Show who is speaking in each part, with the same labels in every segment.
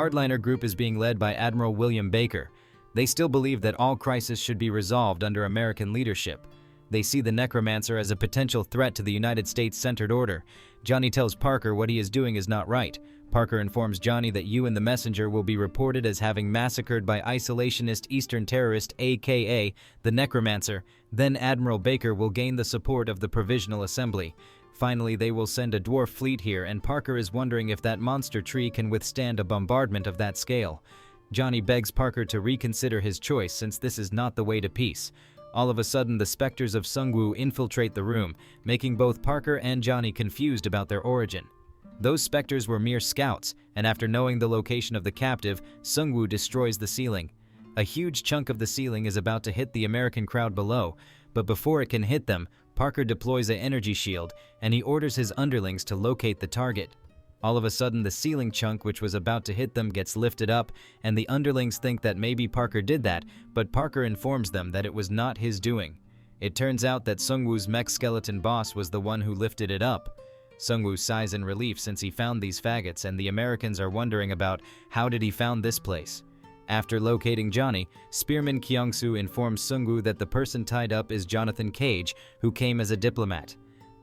Speaker 1: hardliner group is being led by Admiral William Baker. They still believe that all crises should be resolved under American leadership. They see the Necromancer as a potential threat to the United States-centered order. Johnny tells Parker what he is doing is not right. Parker informs Johnny that you and the messenger will be reported as having massacred by isolationist Eastern terrorist aka the Necromancer. Then Admiral Baker will gain the support of the Provisional Assembly. Finally, they will send a dwarf fleet here, and Parker is wondering if that monster tree can withstand a bombardment of that scale. Johnny begs Parker to reconsider his choice since this is not the way to peace. All of a sudden, the specters of Sungwoo infiltrate the room, making both Parker and Johnny confused about their origin. Those specters were mere scouts, and after knowing the location of the captive, Sungwoo destroys the ceiling. A huge chunk of the ceiling is about to hit the American crowd below, but before it can hit them, Parker deploys an energy shield, and he orders his underlings to locate the target. All of a sudden, the ceiling chunk which was about to hit them gets lifted up, and the underlings think that maybe Parker did that, but Parker informs them that it was not his doing. It turns out that Sungwoo's mech skeleton boss was the one who lifted it up. Sungwoo sighs in relief since he found these faggots, and the Americans are wondering about how did he found this place. After locating Johnny, Spearman Kyungsoo informs Sungwoo that the person tied up is Jonathan Cage, who came as a diplomat.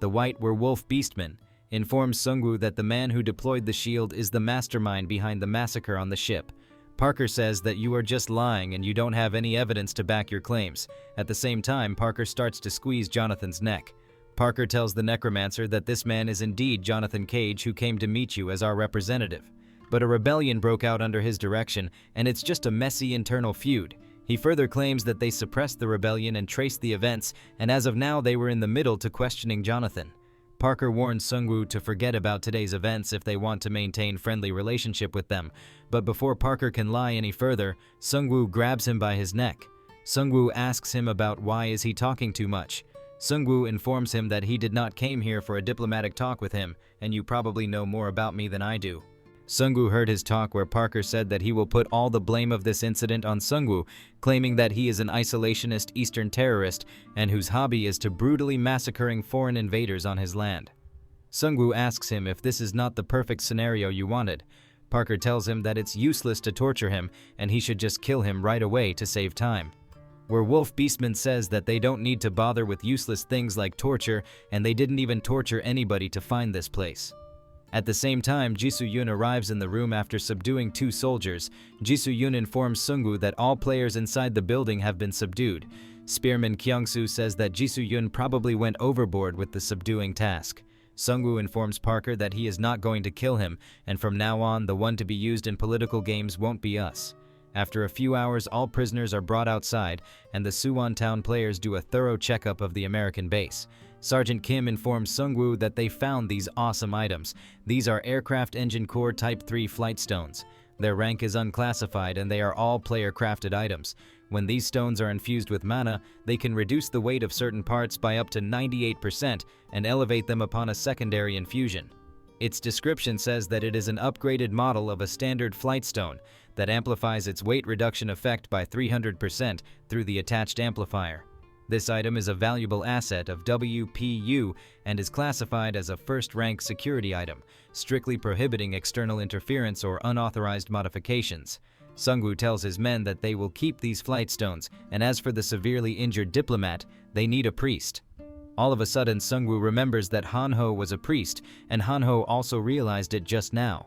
Speaker 1: The White Werewolf Beastman informs Sungwoo that the man who deployed the shield is the mastermind behind the massacre on the ship. Parker says that you are just lying and you don't have any evidence to back your claims. At the same time, Parker starts to squeeze Jonathan's neck. Parker tells the Necromancer that this man is indeed Jonathan Cage, who came to meet you as our representative. But a rebellion broke out under his direction, and it's just a messy internal feud. He further claims that they suppressed the rebellion and traced the events, and as of now they were in the middle to questioning Jonathan. Parker warns Sungwoo to forget about today's events if they want to maintain friendly relationship with them, but before Parker can lie any further, Sungwoo grabs him by his neck. Sungwoo asks him about why is he talking too much. Sungwoo informs him that he did not came here for a diplomatic talk with him, and you probably know more about me than I do. Sungwoo heard his talk where Parker said that he will put all the blame of this incident on Sungwoo, claiming that he is an isolationist Eastern terrorist and whose hobby is to brutally massacring foreign invaders on his land. Sungwoo asks him if this is not the perfect scenario you wanted. Parker tells him that it's useless to torture him and he should just kill him right away to save time. Werewolf Beastman says that they don't need to bother with useless things like torture, and they didn't even torture anybody to find this place. At the same time, Jisoo-yun arrives in the room after subduing 2 soldiers. Jisoo-yun informs Sungwoo that all players inside the building have been subdued. Spearman Kyungsoo says that Jisoo-yun probably went overboard with the subduing task. Sungwoo informs Parker that he is not going to kill him, and from now on, the one to be used in political games won't be us. After a few hours, all prisoners are brought outside, and the Suwon Town players do a thorough checkup of the American base. Sergeant Kim informs Sungwoo that they found these awesome items. These are Aircraft Engine Core Type 3 flight stones. Their rank is unclassified and they are all player-crafted items. When these stones are infused with mana, they can reduce the weight of certain parts by up to 98% and elevate them upon a secondary infusion. Its description says that it is an upgraded model of a standard flight stone that amplifies its weight reduction effect by 300% through the attached amplifier. This item is a valuable asset of WPU and is classified as a first-rank security item, strictly prohibiting external interference or unauthorized modifications. Sungwoo tells his men that they will keep these flight stones, and as for the severely injured diplomat, they need a priest. All of a sudden, Sungwoo remembers that Hanho was a priest, and Hanho also realized it just now.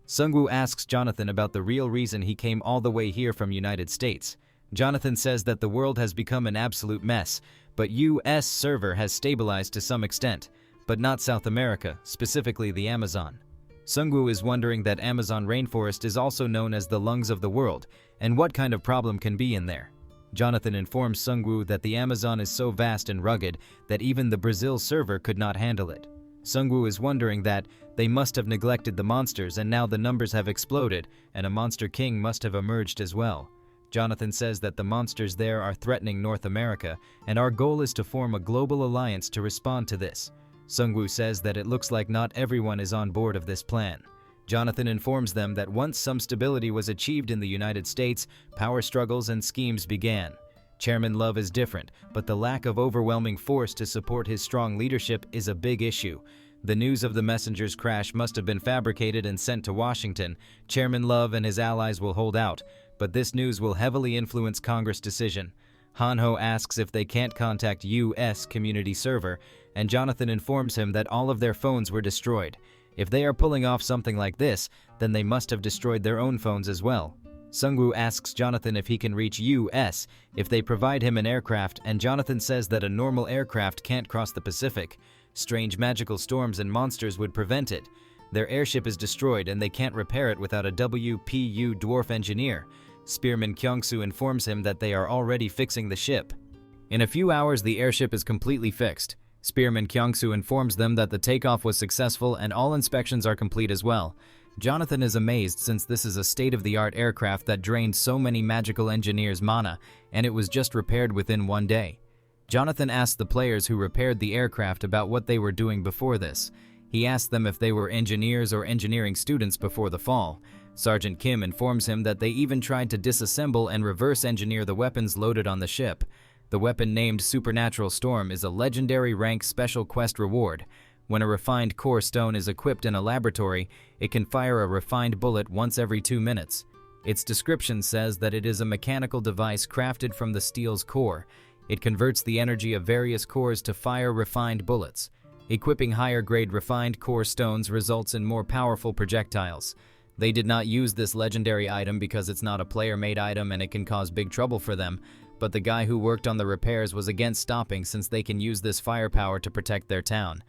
Speaker 1: Sungwoo asks Jonathan about the real reason he came all the way here from United States. Jonathan says that the world has become an absolute mess, but US server has stabilized to some extent, but not South America, specifically the Amazon. Sungwoo is wondering that Amazon rainforest is also known as the lungs of the world, and what kind of problem can be in there. Jonathan informs Sungwoo that the Amazon is so vast and rugged that even the Brazil server could not handle it. Sungwoo is wondering that they must have neglected the monsters and now the numbers have exploded and a monster king must have emerged as well. Jonathan says that the monsters there are threatening North America, and our goal is to form a global alliance to respond to this. Sungwoo says that it looks like not everyone is on board of this plan. Jonathan informs them that once some stability was achieved in the United States, power struggles and schemes began. Chairman Love is different, but the lack of overwhelming force to support his strong leadership is a big issue. The news of the messenger's crash must have been fabricated and sent to Washington. Chairman Love and his allies will hold out, but this news will heavily influence Congress' decision. Hanho asks if they can't contact U.S. community server, and Jonathan informs him that all of their phones were destroyed. If they are pulling off something like this, then they must have destroyed their own phones as well. Sungwoo asks Jonathan if he can reach U.S. if they provide him an aircraft, and Jonathan says that a normal aircraft can't cross the Pacific. Strange magical storms and monsters would prevent it. Their airship is destroyed and they can't repair it without a WPU dwarf engineer. Spearman Kyungsoo informs him that they are already fixing the ship. In a few hours, the airship is completely fixed. Spearman Kyungsoo informs them that the takeoff was successful and all inspections are complete as well. Jonathan is amazed since this is a state-of-the-art aircraft that drained so many magical engineers' mana, and it was just repaired within one day. Jonathan asks the players who repaired the aircraft about what they were doing before this. He asks them if they were engineers or engineering students before the fall. Sergeant Kim informs him that they even tried to disassemble and reverse engineer the weapons loaded on the ship. The weapon named Supernatural Storm is a legendary rank special quest reward. When a refined core stone is equipped in a laboratory, it can fire a refined bullet once every 2 minutes. Its description says that it is a mechanical device crafted from the steel's core. It converts the energy of various cores to fire refined bullets. Equipping higher-grade refined core stones results in more powerful projectiles. They did not use this legendary item because it's not a player-made item and it can cause big trouble for them, but the guy who worked on the repairs was against stopping since they can use this firepower to protect their town.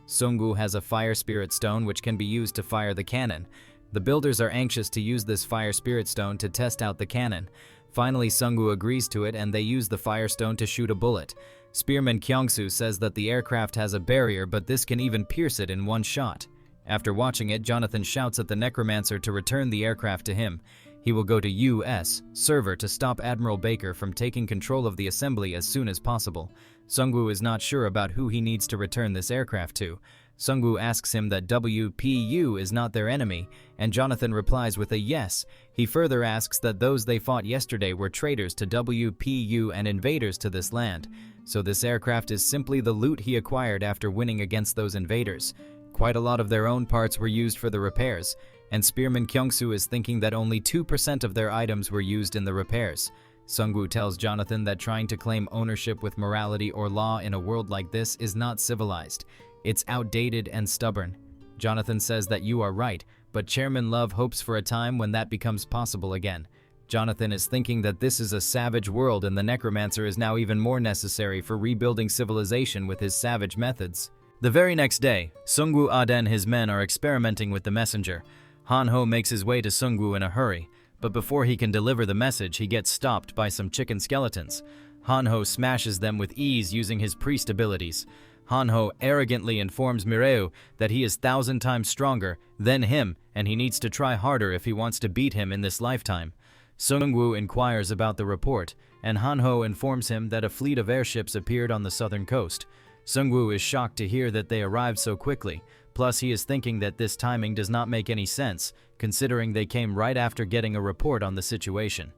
Speaker 1: Sungwoo has a fire spirit stone which can be used to fire the cannon. The builders are anxious to use this fire spirit stone to test out the cannon. Finally, Sungwoo agrees to it and they use the fire stone to shoot a bullet. Spearman Kyungsoo says that the aircraft has a barrier, but this can even pierce it in one shot. After watching it, Jonathan shouts at the Necromancer to return the aircraft to him. He will go to U.S. server to stop Admiral Baker from taking control of the assembly as soon as possible. Sungwoo is not sure about who he needs to return this aircraft to. Sungwoo asks him that WPU is not their enemy, and Jonathan replies with a yes. He further asks that those they fought yesterday were traitors to WPU and invaders to this land, so this aircraft is simply the loot he acquired after winning against those invaders. Quite a lot of their own parts were used for the repairs, and Spearman Kyungsoo is thinking that only 2% of their items were used in the repairs. Sungwoo tells Jonathan that trying to claim ownership with morality or law in a world like this is not civilized. It's outdated and stubborn. Jonathan says that you are right, but Chairman Love hopes for a time when that becomes possible again. Jonathan is thinking that this is a savage world and the Necromancer is now even more necessary for rebuilding civilization with his savage methods. The very next day, Sungwoo Aden and his men are experimenting with the messenger. Hanho makes his way to Sungwoo in a hurry, but before he can deliver the message, he gets stopped by some chicken skeletons. Hanho smashes them with ease using his priest abilities. Hanho arrogantly informs Mireu that he is 1,000 times stronger than him and he needs to try harder if he wants to beat him in this lifetime. Sungwoo inquires about the report, and Hanho informs him that a fleet of airships appeared on the southern coast. Sungwoo is shocked to hear that they arrived so quickly, plus he is thinking that this timing does not make any sense, considering they came right after getting a report on the situation.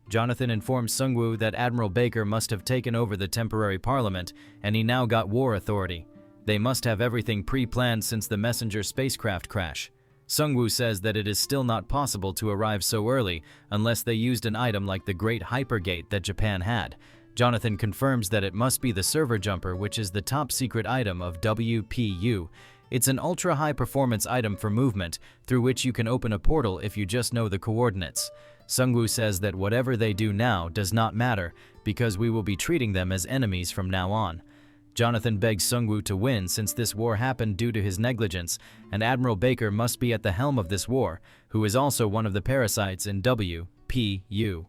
Speaker 1: Jonathan informs Sungwoo that Admiral Baker must have taken over the temporary parliament, and he now got war authority. They must have everything pre-planned since the messenger spacecraft crash. Sungwoo says that it is still not possible to arrive so early unless they used an item like the Great Hypergate that Japan had. Jonathan confirms that it must be the server jumper, which is the top secret item of WPU. It's an ultra-high performance item for movement, through which you can open a portal if you just know the coordinates. Sungwoo says that whatever they do now does not matter, because we will be treating them as enemies from now on. Jonathan begs Sungwoo to win since this war happened due to his negligence, and Admiral Baker must be at the helm of this war, who is also one of the parasites in WPU.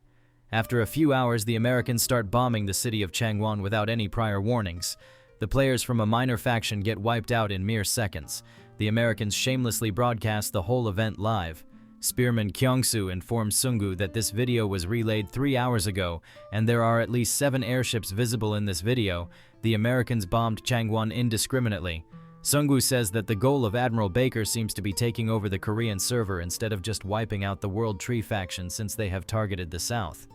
Speaker 1: After a few hours, the Americans start bombing the city of Changwon without any prior warnings. The players from a minor faction get wiped out in mere seconds. The Americans shamelessly broadcast the whole event live. Spearman Kyungsoo informs Sungwoo that this video was relayed 3 hours ago, and there are at least 7 airships visible in this video. The Americans bombed Changwon indiscriminately. Sungwoo says that the goal of Admiral Baker seems to be taking over the Korean server instead of just wiping out the World Tree faction since they have targeted the South.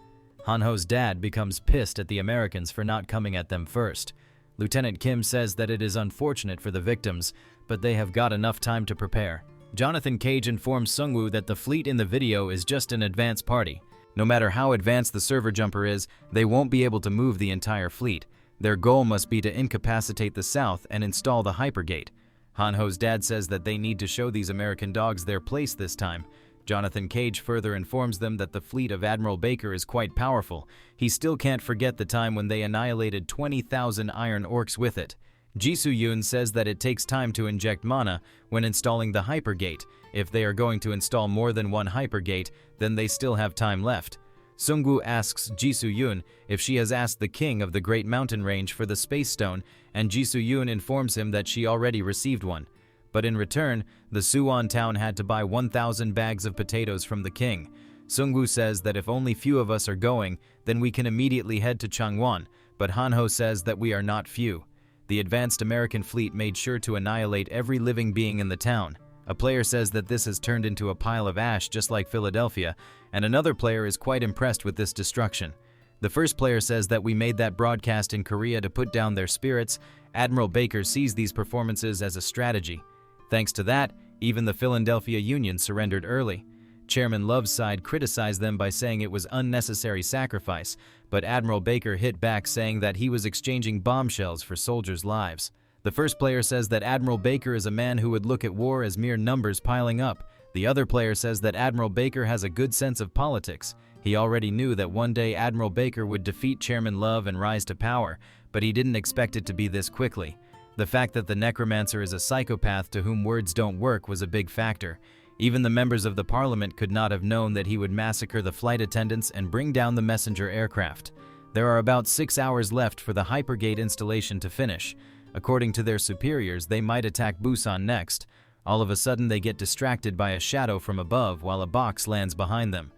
Speaker 1: Hanho's dad becomes pissed at the Americans for not coming at them first. Lieutenant Kim says that it is unfortunate for the victims, but they have got enough time to prepare. Jonathan Cage informs Sungwoo that the fleet in the video is just an advance party. No matter how advanced the server jumper is, they won't be able to move the entire fleet. Their goal must be to incapacitate the South and install the hypergate. Hanho's dad says that they need to show these American dogs their place this time. Jonathan Cage further informs them that the fleet of Admiral Baker is quite powerful. He still can't forget the time when they annihilated 20,000 iron orcs with it. Jisoo-yoon says that it takes time to inject mana when installing the hypergate. If they are going to install more than one hypergate, then they still have time left. Sungwoo asks Jisoo-yoon if she has asked the king of the Great Mountain Range for the Space Stone, and Jisoo-yoon informs him that she already received one. But in return, the Suwon town had to buy 1,000 bags of potatoes from the king. Sungwoo says that if only few of us are going, then we can immediately head to Changwon, but Hanho says that we are not few. The advanced American fleet made sure to annihilate every living being in the town. A player says that this has turned into a pile of ash just like Philadelphia, and another player is quite impressed with this destruction. The first player says that we made that broadcast in Korea to put down their spirits. Admiral Baker sees these performances as a strategy. Thanks to that, even the Philadelphia Union surrendered early. Chairman Love's side criticized them by saying it was unnecessary sacrifice, but Admiral Baker hit back saying that he was exchanging bombshells for soldiers' lives. The first player says that Admiral Baker is a man who would look at war as mere numbers piling up. The other player says that Admiral Baker has a good sense of politics. He already knew that one day Admiral Baker would defeat Chairman Love and rise to power, but he didn't expect it to be this quickly. The fact that the Necromancer is a psychopath to whom words don't work was a big factor. Even the members of the parliament could not have known that he would massacre the flight attendants and bring down the messenger aircraft. There are about 6 hours left for the hypergate installation to finish. According to their superiors, they might attack Busan next. All of a sudden they get distracted by a shadow from above while a box lands behind them.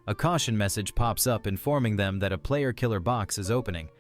Speaker 1: A caution message pops up informing them that a player-killer box is opening.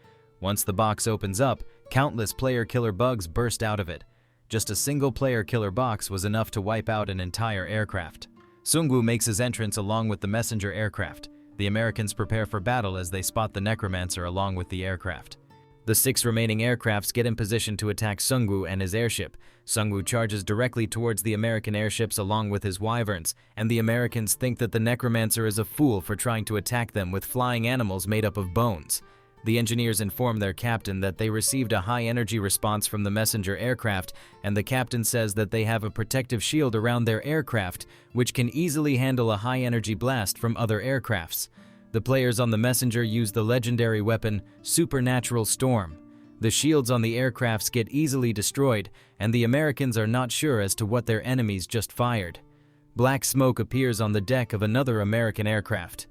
Speaker 1: Once the box opens up, countless player-killer bugs burst out of it. Just a single player-killer box was enough to wipe out an entire aircraft. Sungwoo makes his entrance along with the messenger aircraft. The Americans prepare for battle as they spot the Necromancer along with the aircraft. The 6 remaining aircrafts get in position to attack Sungwoo and his airship. Sungwoo charges directly towards the American airships along with his wyverns, and the Americans think that the Necromancer is a fool for trying to attack them with flying animals made up of bones. The engineers inform their captain that they received a high-energy response from the messenger aircraft, and the captain says that they have a protective shield around their aircraft, which can easily handle a high-energy blast from other aircrafts. The players on the messenger use the legendary weapon, Supernatural Storm. The shields on the aircrafts get easily destroyed, and the Americans are not sure as to what their enemies just fired. Black smoke appears on the deck of another American aircraft.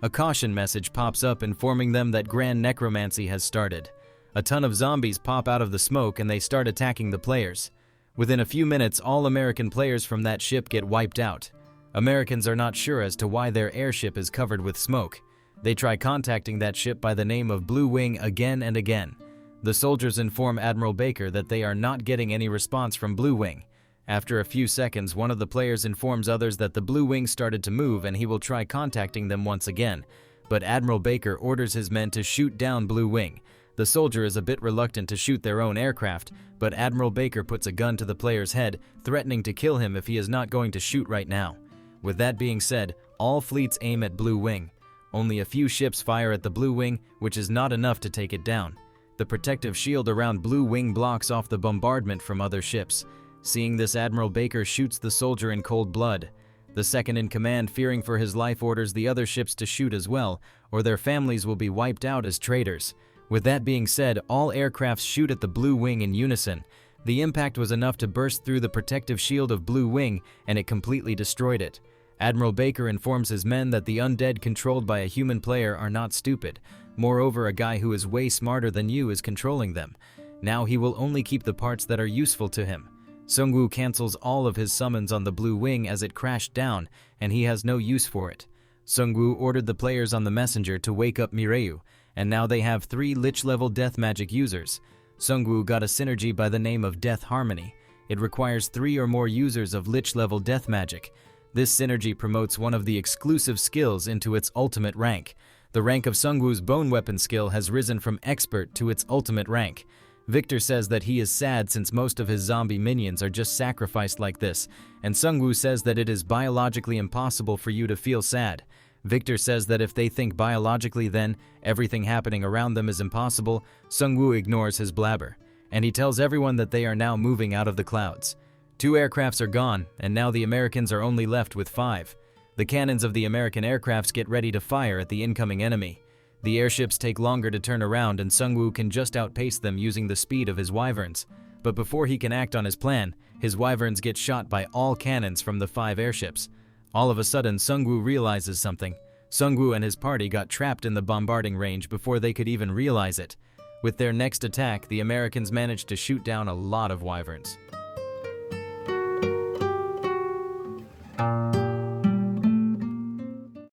Speaker 1: A caution message pops up informing them that Grand Necromancy has started. A ton of zombies pop out of the smoke and they start attacking the players. Within a few minutes, all American players from that ship get wiped out. Americans are not sure as to why their airship is covered with smoke. They try contacting that ship by the name of Blue Wing again and again. The soldiers inform Admiral Baker that they are not getting any response from Blue Wing. After a few seconds, one of the players informs others that the Blue Wing started to move and he will try contacting them once again. But Admiral Baker orders his men to shoot down Blue Wing. The soldier is a bit reluctant to shoot their own aircraft, but Admiral Baker puts a gun to the player's head, threatening to kill him if he is not going to shoot right now. With that being said, all fleets aim at Blue Wing. Only a few ships fire at the Blue Wing, which is not enough to take it down. The protective shield around Blue Wing blocks off the bombardment from other ships. Seeing this, Admiral Baker shoots the soldier in cold blood. The second-in-command, fearing for his life, orders the other ships to shoot as well, or their families will be wiped out as traitors. With that being said, all aircrafts shoot at the Blue Wing in unison. The impact was enough to burst through the protective shield of Blue Wing, and it completely destroyed it. Admiral Baker informs his men that the undead controlled by a human player are not stupid. Moreover, a guy who is way smarter than you is controlling them. Now he will only keep the parts that are useful to him. Sungwoo cancels all of his summons on the Blue Wing as it crashed down, and he has no use for it. Sungwoo ordered the players on the messenger to wake up Mireyu, and now they have 3 Lich-level death magic users. Sungwoo got a synergy by the name of Death Harmony. It requires 3 or more users of Lich-level death magic. This synergy promotes one of the exclusive skills into its ultimate rank. The rank of Sungwoo's bone weapon skill has risen from expert to its ultimate rank. Victor says that he is sad since most of his zombie minions are just sacrificed like this, and Sungwoo says that it is biologically impossible for you to feel sad. Victor says that if they think biologically, then everything happening around them is impossible. Sungwoo ignores his blabber, and he tells everyone that they are now moving out of the clouds. 2 aircrafts are gone, and now the Americans are only left with 5. The cannons of the American aircrafts get ready to fire at the incoming enemy. The airships take longer to turn around, and Sungwoo can just outpace them using the speed of his wyverns. But before he can act on his plan, his wyverns get shot by all cannons from the 5 airships. All of a sudden, Sungwoo realizes something. Sungwoo and his party got trapped in the bombarding range before they could even realize it. With their next attack, the Americans managed to shoot down a lot of wyverns.